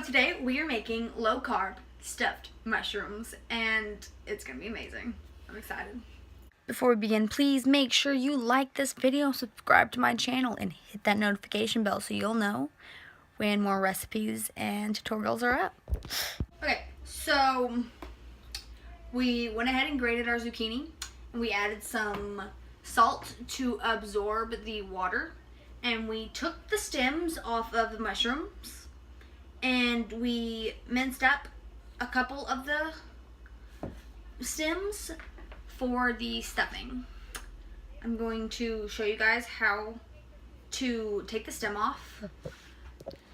today we are making low carb stuffed mushrooms and it's gonna be amazing. I'm excited. Before we begin, please make sure you like this video, subscribe to my channel, and hit that notification bell so you'll know when more recipes and tutorials are up. Okay, so we went ahead and grated our zucchini and we added some salt to absorb the water, and we took the stems off of the mushrooms and we minced up a couple of the stems for the stuffing. I'm going to show you guys how to take the stem off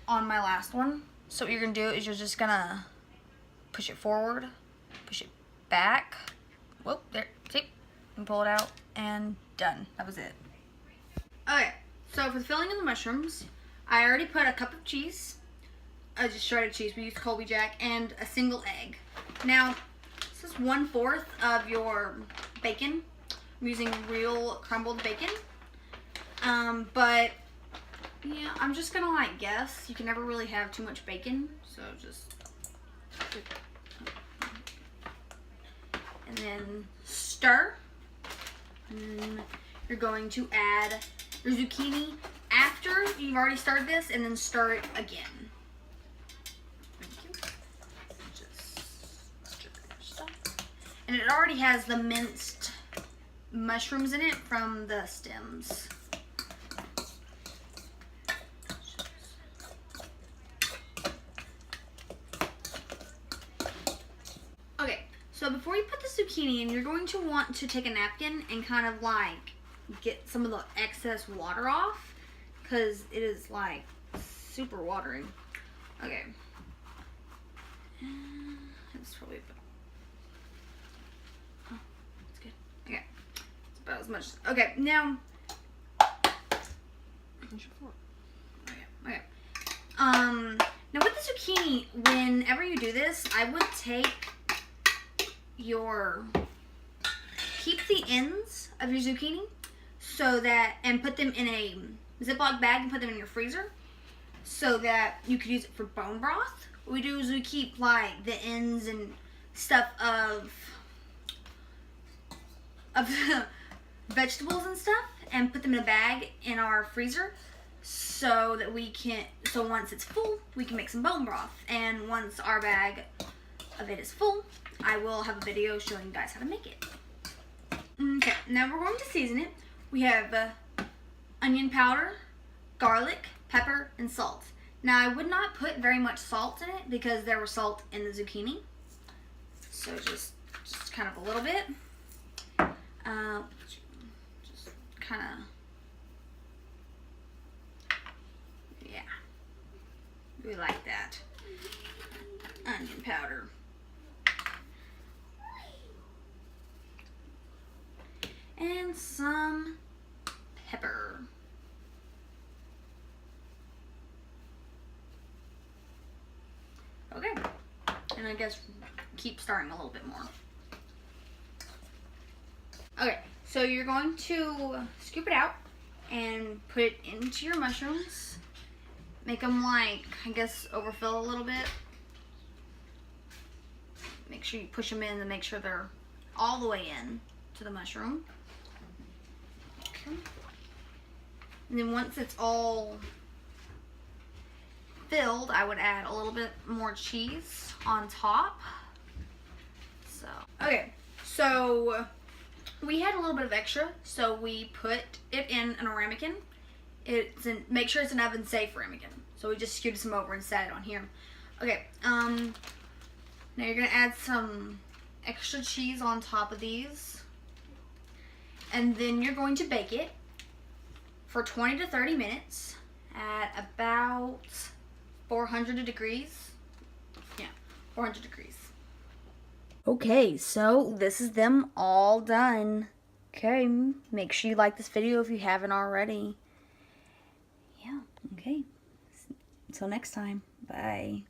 on my last one. So what you're going to do is you're just going to push it forward, push it back. Whoop, there, see? And pull it out and done. That was it. Okay, so for the filling of the mushrooms, I already put a cup of cheese, just shredded cheese, we used Colby Jack, and a single egg. Now, this is 1/4 of your bacon. I'm using real crumbled bacon. But yeah, I'm just gonna like guess. You can never really have too much bacon, so just, and then stir. And you're going to add your zucchini after you've already stirred this, and then stir it again. And it already has the minced mushrooms in it from the stems. Okay, so before you put the zucchini in, you're going to want to take a napkin and kind of like get some of the excess water off, because it is like super watery. Okay. It's probably about, oh, it's good. Okay. It's about as much. Okay, now. Okay. Now with the zucchini, whenever you do this, I would keep the ends of your zucchini so that, and put them in a Ziploc bag and put them in your freezer so that you could use it for bone broth. What we do is we keep like the ends and stuff of the vegetables and stuff and put them in a bag in our freezer so that so once it's full, we can make some bone broth. And once our bag of it is full, I will have a video showing you guys how to make it. Okay, now we're going to season it. We have onion powder, garlic, pepper, and salt. Now I would not put very much salt in it because there was salt in the zucchini. So just kind of a little bit. Just kind of, yeah. We like that. Onion powder. And some pepper. Okay, and I guess keep stirring a little bit more. Okay, so you're going to scoop it out and put it into your mushrooms. Make them like, I guess, overfill a little bit. Make sure you push them in and make sure they're all the way in to the mushroom. Okay. And then once it's all filled, I would add a little bit more cheese on top. So, okay, so we had a little bit of extra, so we put it in an ramekin. Make sure it's an oven safe ramekin. So we just scooted some over and set it on here. Okay, now you're gonna add some extra cheese on top of these, and then you're going to bake it for 20 to 30 minutes at about 400 degrees. Yeah, 400 degrees. Okay, so this is them all done. Okay, make sure you like this video if you haven't already. Yeah, okay. Until next time, bye.